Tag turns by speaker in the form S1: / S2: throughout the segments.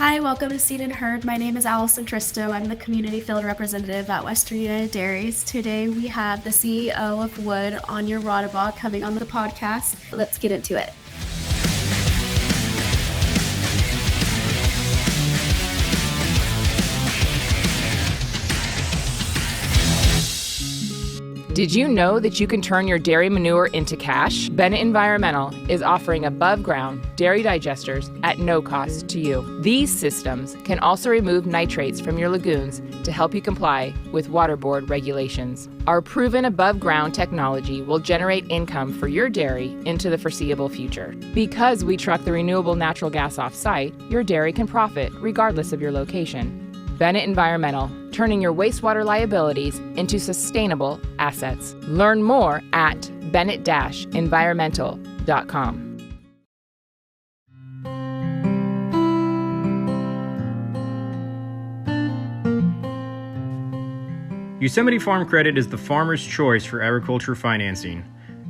S1: Hi, welcome to Seed and Heard. My name is Allison Tristao. I'm the Community Field Representative at Western United Dairies. Today we have the CEO of WUD, Anja Raudabaugh, coming on the podcast. Let's get into it.
S2: Did you know that you can turn your dairy manure into cash? Bennett Environmental is offering above ground dairy digesters at no cost to you. These systems can also remove nitrates from your lagoons to help you comply with water board regulations. Our proven above ground technology will generate income for your dairy into the foreseeable future. Because we truck the renewable natural gas off site, your dairy can profit regardless of your location. Bennett Environmental, turning your wastewater liabilities into sustainable assets. Learn more at bennett-environmental.com.
S3: Yosemite Farm Credit is the farmer's choice for agriculture financing.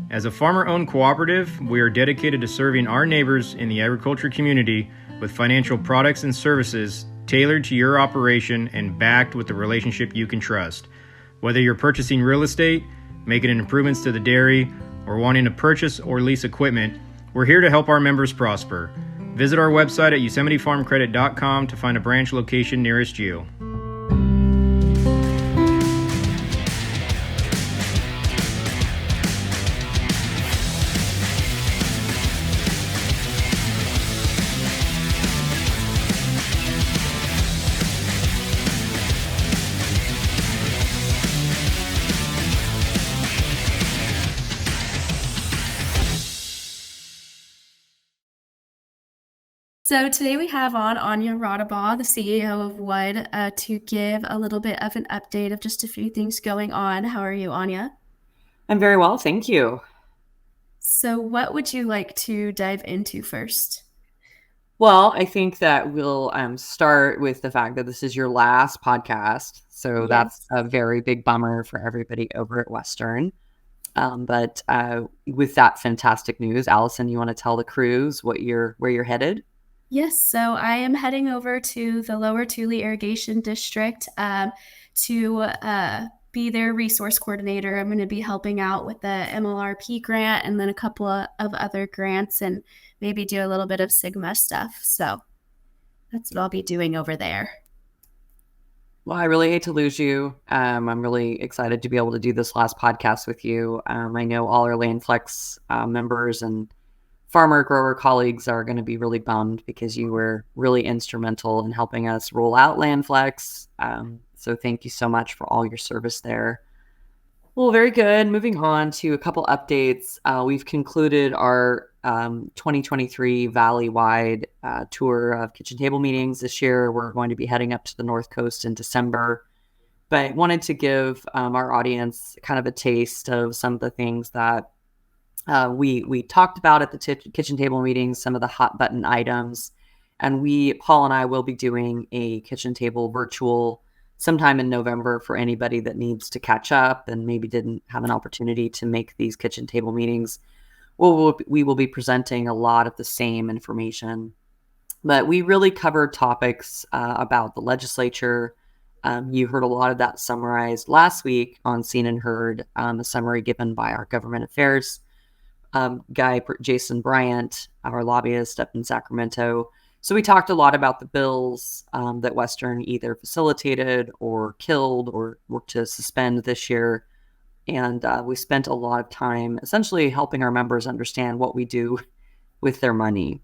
S3: As a farmer-owned cooperative, we are dedicated to serving our neighbors in the agriculture community with financial products and services tailored to your operation and backed with a relationship you can trust. Whether you're purchasing real estate, making improvements to the dairy, or wanting to purchase or lease equipment, we're here to help our members prosper. Visit our website at yosemitefarmcredit.com to find a branch location nearest you.
S1: So today we have on Anja Raudabaugh, the CEO of WUD, to give a little bit of an update of just a few things going on. How are you, Anja?
S4: I'm very well, thank you.
S1: So what would you like to dive into first?
S4: Well, I think that we'll start with the fact that this is your last podcast. So That's a very big bummer for everybody over at Western. But with that fantastic news, Allison, you want to tell the crews where you're headed?
S1: Yes, so I am heading over to the Lower Tule Irrigation District to be their resource coordinator. I'm going to be helping out with the MLRP grant and then a couple of other grants and maybe do a little bit of Sigma stuff. So that's what I'll be doing over there.
S4: Well, I really hate to lose you. I'm really excited to be able to do this last podcast with you. I know all our LandFlex members and farmer grower colleagues are going to be really bummed because you were really instrumental in helping us roll out LandFlex. So thank you so much for all your service there. Well, very good. Moving on to a couple updates. We've concluded our 2023 Valley-wide tour of kitchen table meetings. This year, we're going to be heading up to the North Coast in December. But wanted to give our audience kind of a taste of some of the things that we talked about at the kitchen table meetings, some of the hot button items, and Paul and I will be doing a kitchen table virtual sometime in November for anybody that needs to catch up and maybe didn't have an opportunity to make these kitchen table meetings. We will be presenting a lot of the same information, but we really covered topics about the legislature. You heard a lot of that summarized last week on Seen and Heard, a summary given by our government affairs guy, Jason Bryant, our lobbyist up in Sacramento. So we talked a lot about the bills that Western either facilitated or killed or worked to suspend this year. And we spent a lot of time essentially helping our members understand what we do with their money.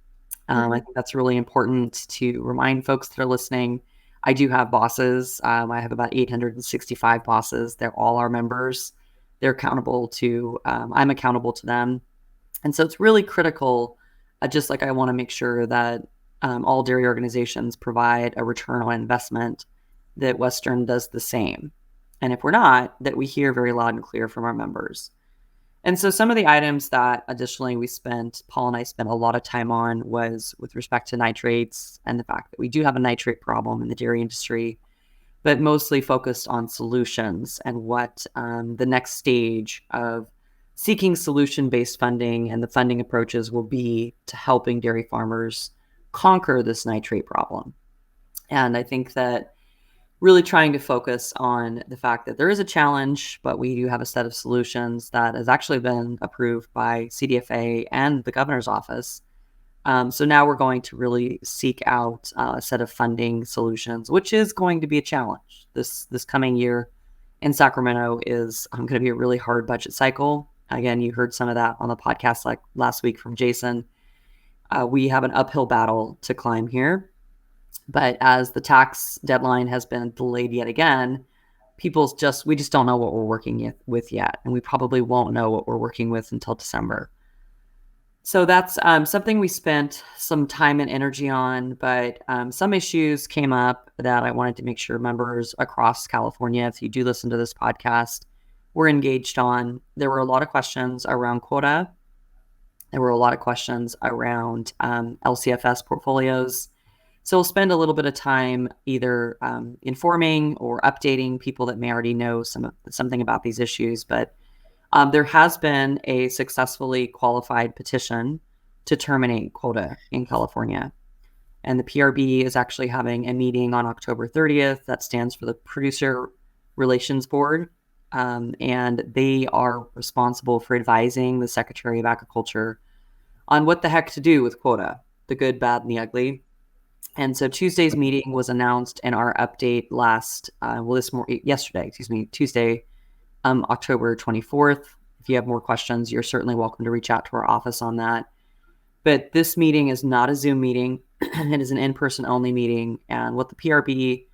S4: I think that's really important to remind folks that are listening. I do have bosses. I have about 865 bosses. They're all our members. They're accountable to, I'm accountable to them. And so it's really critical, just like I want to make sure that all dairy organizations provide a return on investment, that Western does the same. And if we're not, that we hear very loud and clear from our members. And so some of the items that additionally Paul and I spent a lot of time on was with respect to nitrates and the fact that we do have a nitrate problem in the dairy industry, but mostly focused on solutions and what the next stage of seeking solution-based funding and the funding approaches will be to helping dairy farmers conquer this nitrate problem. And I think that really trying to focus on the fact that there is a challenge, but we do have a set of solutions that has actually been approved by CDFA and the governor's office. So now we're going to really seek out a set of funding solutions, which is going to be a challenge. This coming year in Sacramento is going to be a really hard budget cycle. Again, you heard some of that on the podcast like last week from Jason. We have an uphill battle to climb here. But as the tax deadline has been delayed yet again, we just don't know what we're working with yet. And we probably won't know what we're working with until December. So that's something we spent some time and energy on, but some issues came up that I wanted to make sure members across California, if you do listen to this podcast, were engaged on. There were a lot of questions around quota. There were a lot of questions around LCFS portfolios. So we'll spend a little bit of time either informing or updating people that may already know something about these issues. But there has been a successfully qualified petition to terminate quota in California. And the PRB is actually having a meeting on October 30th. That stands for the Producer Relations Board. And they are responsible for advising the Secretary of Agriculture on what the heck to do with quota, the good, bad, and the ugly. And so Tuesday's meeting was announced in our update Tuesday, October 24th. If you have more questions, you're certainly welcome to reach out to our office on that. But this meeting is not a Zoom meeting. It is an in-person only meeting. And what the PRB,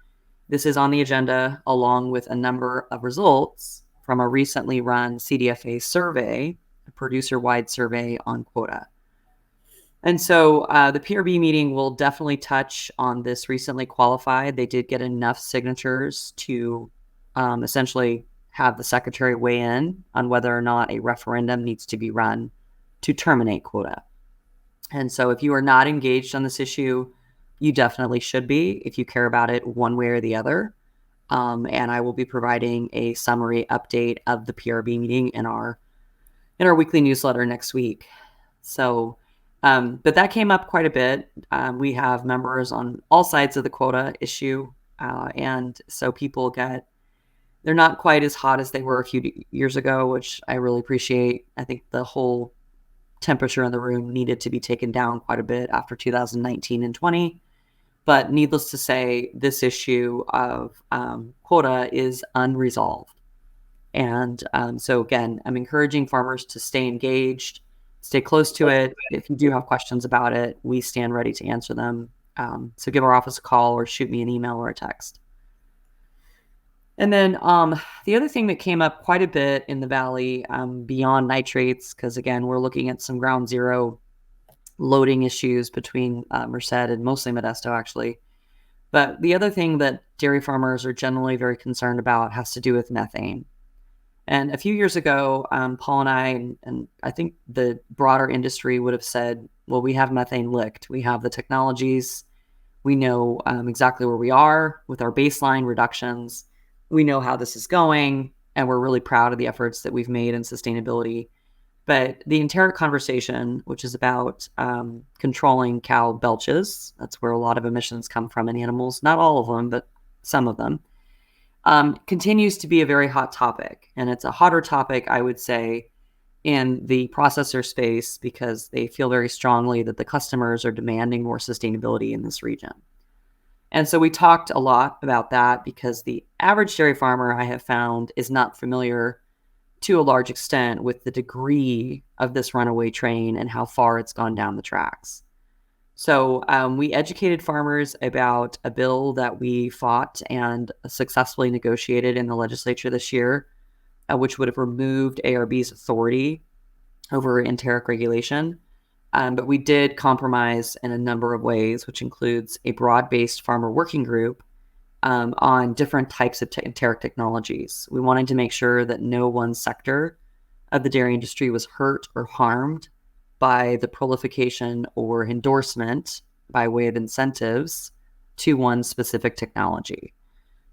S4: this is on the agenda along with a number of results from a recently run CDFA survey, a producer-wide survey on quota. And so the PRB meeting will definitely touch on this recently qualified. They did get enough signatures to essentially have the secretary weigh in on whether or not a referendum needs to be run to terminate quota. And so if you are not engaged on this issue, you definitely should be if you care about it one way or the other. And I will be providing a summary update of the PRB meeting in our weekly newsletter next week. So but that came up quite a bit. We have members on all sides of the quota issue. And so they're not quite as hot as they were a few years ago, which I really appreciate. I think the whole temperature in the room needed to be taken down quite a bit after 2019 and 20. But needless to say, this issue of quota is unresolved. And so again, I'm encouraging farmers to stay engaged, stay close to it. If you do have questions about it, we stand ready to answer them. So give our office a call or shoot me an email or a text. And then the other thing that came up quite a bit in the Valley beyond nitrates, because again, we're looking at some ground zero loading issues between Merced and mostly Modesto, actually. But the other thing that dairy farmers are generally very concerned about has to do with methane. And a few years ago, Paul and I, and I think the broader industry would have said, well, we have methane licked. We have the technologies. We know exactly where we are with our baseline reductions. We know how this is going, and we're really proud of the efforts that we've made in sustainability. But the enteric conversation, which is about controlling cow belches, that's where a lot of emissions come from in animals, not all of them, but some of them, continues to be a very hot topic. And it's a hotter topic, I would say, in the processor space because they feel very strongly that the customers are demanding more sustainability in this region. And so we talked a lot about that because the average dairy farmer I have found is not familiar to a large extent with the degree of this runaway train and how far it's gone down the tracks. So we educated farmers about a bill that we fought and successfully negotiated in the legislature this year, which would have removed ARB's authority over enteric regulation. But we did compromise in a number of ways, which includes a broad-based farmer working group on different types of enteric technologies. We wanted to make sure that no one sector of the dairy industry was hurt or harmed by the proliferation or endorsement by way of incentives to one specific technology.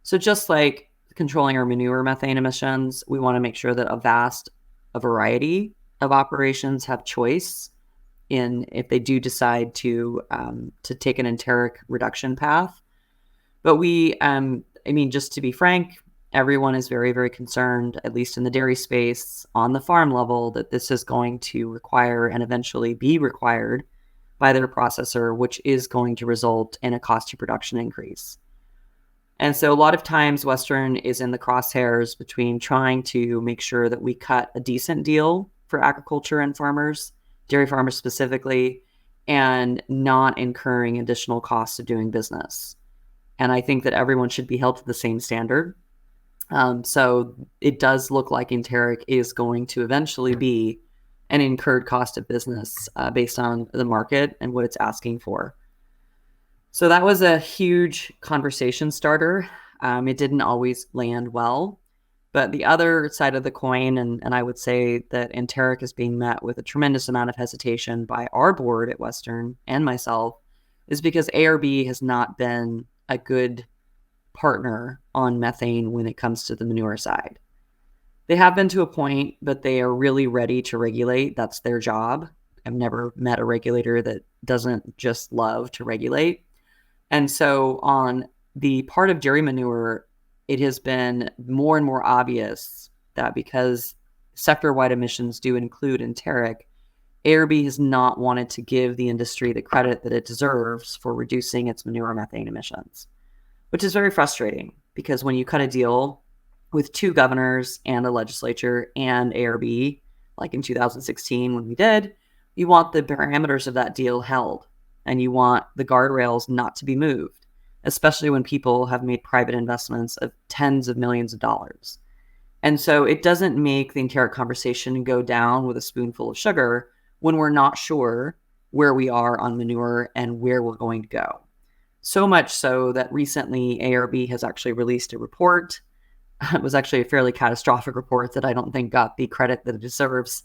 S4: So just like controlling our manure methane emissions, we want to make sure that a variety of operations have choice in if they do decide to take an enteric reduction path. But just to be frank, everyone is very, very concerned, at least in the dairy space, on the farm level, that this is going to require and eventually be required by their processor, which is going to result in a cost of production increase. And so a lot of times Western is in the crosshairs between trying to make sure that we cut a decent deal for agriculture and farmers, dairy farmers specifically, and not incurring additional costs of doing business. And I think that everyone should be held to the same standard. So it does look like enteric is going to eventually be an incurred cost of business based on the market and what it's asking for. So that was a huge conversation starter. It didn't always land well. But the other side of the coin, and I would say that enteric is being met with a tremendous amount of hesitation by our board at Western and myself, is because ARB has not been a good partner on methane when it comes to the manure side. They have been to a point, but they are really ready to regulate. That's their job. I've never met a regulator that doesn't just love to regulate. And so on the part of dairy manure, it has been more and more obvious that because sector-wide emissions do include enteric, ARB has not wanted to give the industry the credit that it deserves for reducing its manure methane emissions, which is very frustrating because when you cut a deal with two governors and a legislature and ARB, like in 2016 when we did, you want the parameters of that deal held and you want the guardrails not to be moved, especially when people have made private investments of tens of millions of dollars. And so it doesn't make the entire conversation go down with a spoonful of sugar when we're not sure where we are on manure and where we're going to go. So much so that recently ARB has actually released a report. It was actually a fairly catastrophic report that I don't think got the credit that it deserves.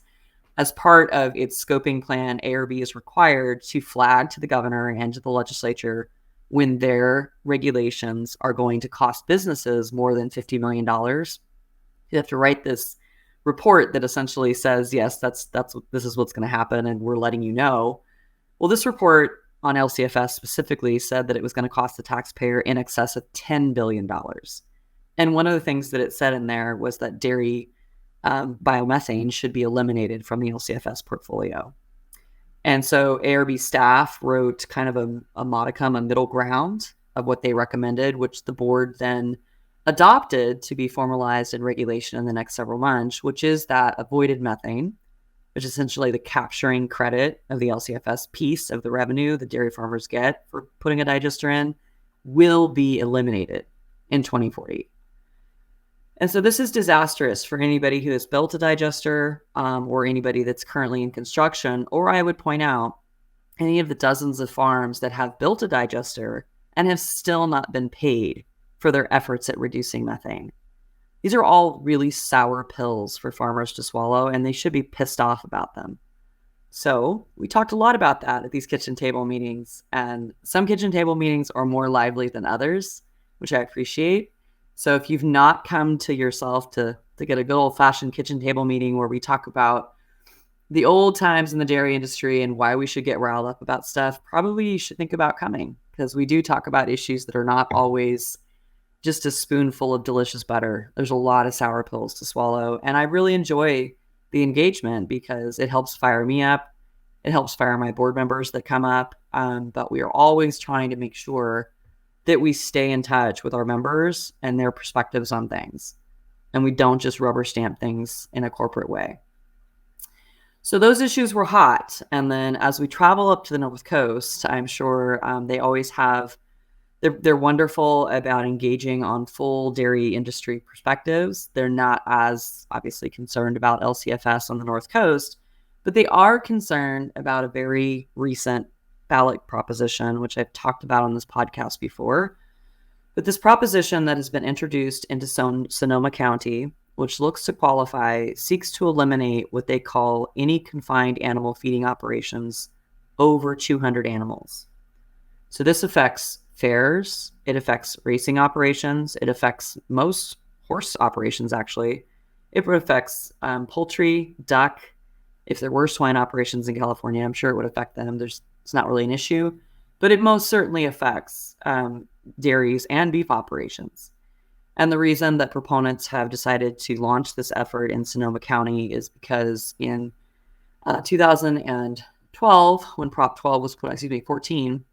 S4: As part of its scoping plan, ARB is required to flag to the governor and to the legislature when their regulations are going to cost businesses more than $50 million. You have to write this report that essentially says, yes, this is what's going to happen, and we're letting you know. Well, this report on LCFS specifically said that it was going to cost the taxpayer in excess of $10 billion. And one of the things that it said in there was that dairy biomethane should be eliminated from the LCFS portfolio. And so ARB staff wrote kind of a modicum, a middle ground of what they recommended, which the board then adopted to be formalized in regulation in the next several months, which is that avoided methane, which is essentially the capturing credit of the LCFS piece of the revenue the dairy farmers get for putting a digester in, will be eliminated in 2040. And so this is disastrous for anybody who has built a digester or anybody that's currently in construction, or I would point out any of the dozens of farms that have built a digester and have still not been paid for their efforts at reducing methane. These are all really sour pills for farmers to swallow, and they should be pissed off about them. So we talked a lot about that at these kitchen table meetings, and some kitchen table meetings are more lively than others, which I appreciate. So if you've not come to yourself to get a good old-fashioned kitchen table meeting where we talk about the old times in the dairy industry and why we should get riled up about stuff, probably you should think about coming, because we do talk about issues that are not always just a spoonful of delicious butter. There's a lot of sour pills to swallow, and I really enjoy the engagement because it helps fire me up. It helps fire my board members that come up, but we are always trying to make sure that we stay in touch with our members and their perspectives on things, and we don't just rubber stamp things in a corporate way. So those issues were hot. And then as we travel up to the North Coast, I'm sure they always have, they're wonderful about engaging on full dairy industry perspectives. They're not as obviously concerned about LCFS on the North Coast, but they are concerned about a very recent ballot proposition, which I've talked about on this podcast before. But this proposition that has been introduced into Sonoma County, which looks to qualify, seeks to eliminate what they call any confined animal feeding operations over 200 animals. So this affects fairs, it affects racing operations, it affects most horse operations actually. It affects poultry, duck. If there were swine operations in California, I'm sure it would affect them. It's not really an issue, but it most certainly affects dairies and beef operations. And the reason that proponents have decided to launch this effort in Sonoma County is because in 2012, when Prop 12 was put, 14,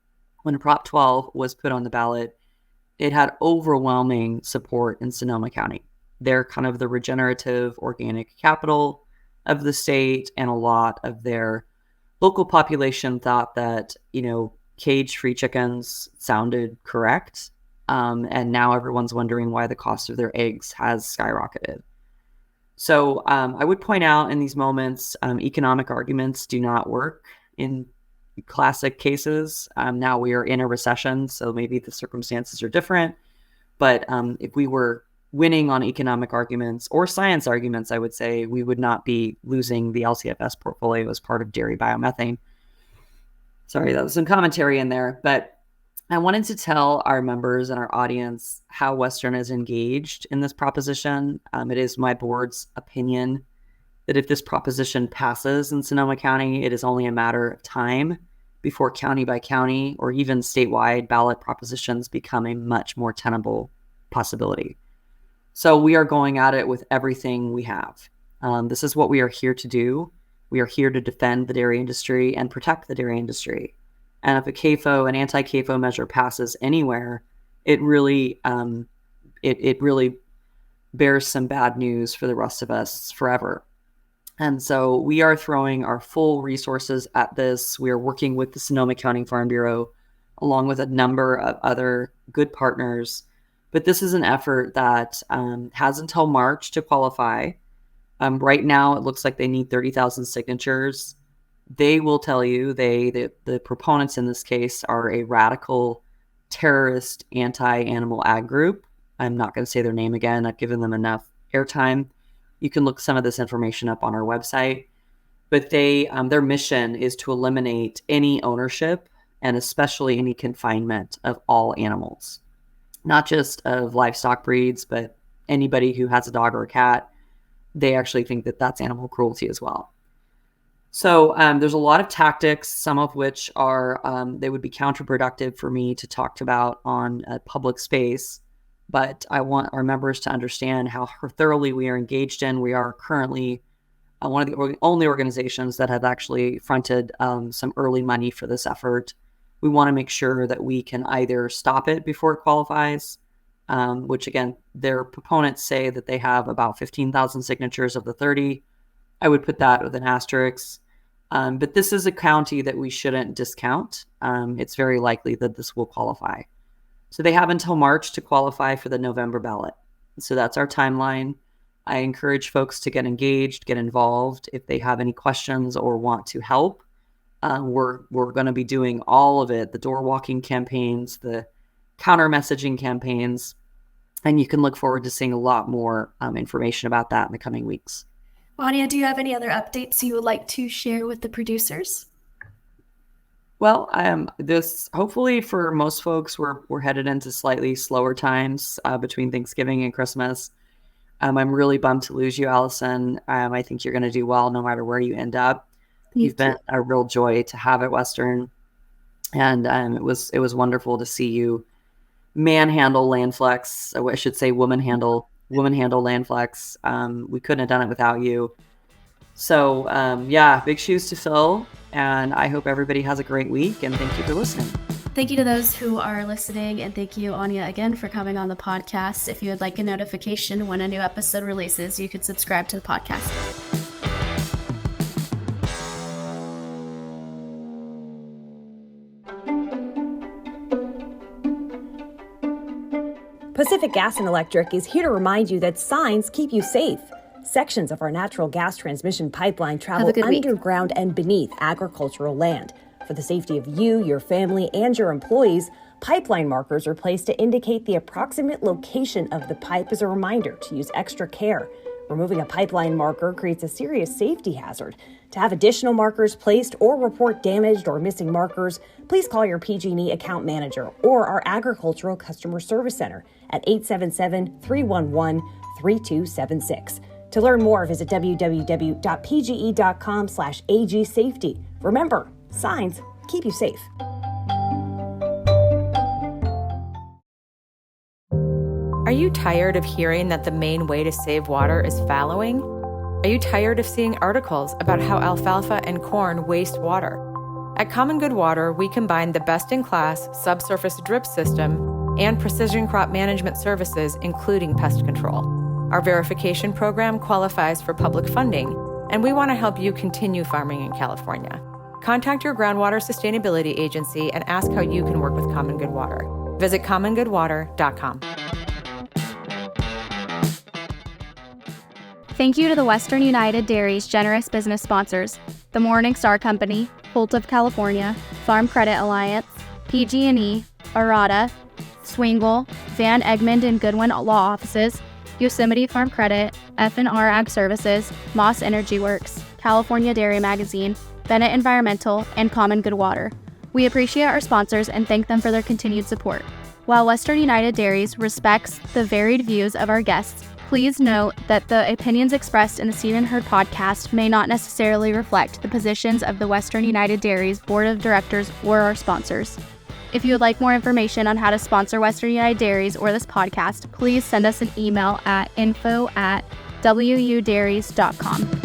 S4: when Prop 12 was put on the ballot, it had overwhelming support in Sonoma County. They're kind of the regenerative organic capital of the state, and a lot of their local population thought that, cage-free chickens sounded correct. And now everyone's wondering why the cost of their eggs has skyrocketed. So I would point out in these moments, economic arguments do not work in classic cases. Now we are in a recession, so maybe the circumstances are different. But if we were winning on economic arguments or science arguments, I would say we would not be losing the LCFS portfolio as part of dairy biomethane. Sorry, that was some commentary in there, but I wanted to tell our members and our audience how Western is engaged in this proposition. It is my board's opinion that if this proposition passes in Sonoma County, it is only a matter of time before county by county or even statewide ballot propositions become a much more tenable possibility. So we are going at it with everything we have. This is what we are here to do. We are here to defend the dairy industry and protect the dairy industry. And if a CAFO, an anti-CAFO measure passes anywhere, it really bears some bad news for the rest of us forever. And so we are throwing our full resources at this. We are working with the Sonoma County Farm Bureau, along with a number of other good partners. But this is an effort that has until March to qualify. Right now, it looks like they need 30,000 signatures. They will tell you, the proponents in this case are a radical terrorist anti-animal ag group. I'm not going to say their name again. I've given them enough airtime. You can look some of this information up on our website. But their mission is to eliminate any ownership and especially any confinement of all animals, not just of livestock breeds, but anybody who has a dog or a cat. They actually think that that's animal cruelty as well. So there's a lot of tactics, some of which are, they would be counterproductive for me to talk about on a public space, but I want our members to understand how thoroughly we are engaged in. We are currently one of the only organizations that have actually fronted some early money for this effort. We want to make sure that we can either stop it before it qualifies, which again, their proponents say that they have about 15,000 signatures of the 30. I would put that with an asterisk. But this is a county that we shouldn't discount. It's very likely that this will qualify. So they have until March to qualify for the November ballot. So that's our timeline. I encourage folks to get engaged, get involved. If they have any questions or want to help, we're going to be doing all of it, the door walking campaigns, the counter messaging campaigns, and you can look forward to seeing a lot more information about that in the coming weeks.
S1: Anja, do you have any other updates you would like to share with the producers?
S4: Well, this hopefully for most folks, we're headed into slightly slower times between Thanksgiving and Christmas. I'm really bummed to lose you, Allison. I think you're going to do well no matter where you end up. You've been a real joy to have at Western, and it was wonderful to see you manhandle Landflex. I should say woman handle Landflex. We couldn't have done it without you. So big shoes to fill, and I hope everybody has a great week, and thank you for listening.
S1: Thank you to those who are listening, and thank you, Anja, again for coming on the podcast. If you would like a notification when a new episode releases, you could subscribe to the podcast.
S5: Pacific Gas and Electric is here to remind you that signs keep you safe. Sections of our natural gas transmission pipeline travel underground and beneath agricultural land. For the safety of you, your family, and your employees, pipeline markers are placed to indicate the approximate location of the pipe as a reminder to use extra care. Removing a pipeline marker creates a serious safety hazard. To have additional markers placed or report damaged or missing markers, please call your PG&E account manager or our agricultural customer service center at 877-311-3276. To learn more, visit www.pge.com/agsafety. Remember, signs keep you safe.
S6: you tired of hearing that the main way to save water is fallowing? Are you tired of seeing articles about how alfalfa and corn waste water? At Common Good Water, we combine the best-in-class subsurface drip system and precision crop management services, including pest control. Our verification program qualifies for public funding, and we want to help you continue farming in California. Contact your groundwater sustainability agency and ask how you can work with Common Good Water. Visit commongoodwater.com.
S1: Thank you to the Western United Dairies generous business sponsors, the Morning Star Company, Holt of California, Farm Credit Alliance, PG&E, Arata, Swingle, Van Egmond and Goodwin Law Offices, Yosemite Farm Credit, F&R Ag Services, Moss Energy Works, California Dairy Magazine, Bennett Environmental, and Common Good Water. We appreciate our sponsors and thank them for their continued support. While Western United Dairies respects the varied views of our guests, please note that the opinions expressed in the Seen and Heard podcast may not necessarily reflect the positions of the Western United Dairies Board of Directors or our sponsors. If you would like more information on how to sponsor Western United Dairies or this podcast, please send us an email at info@wudairies.com.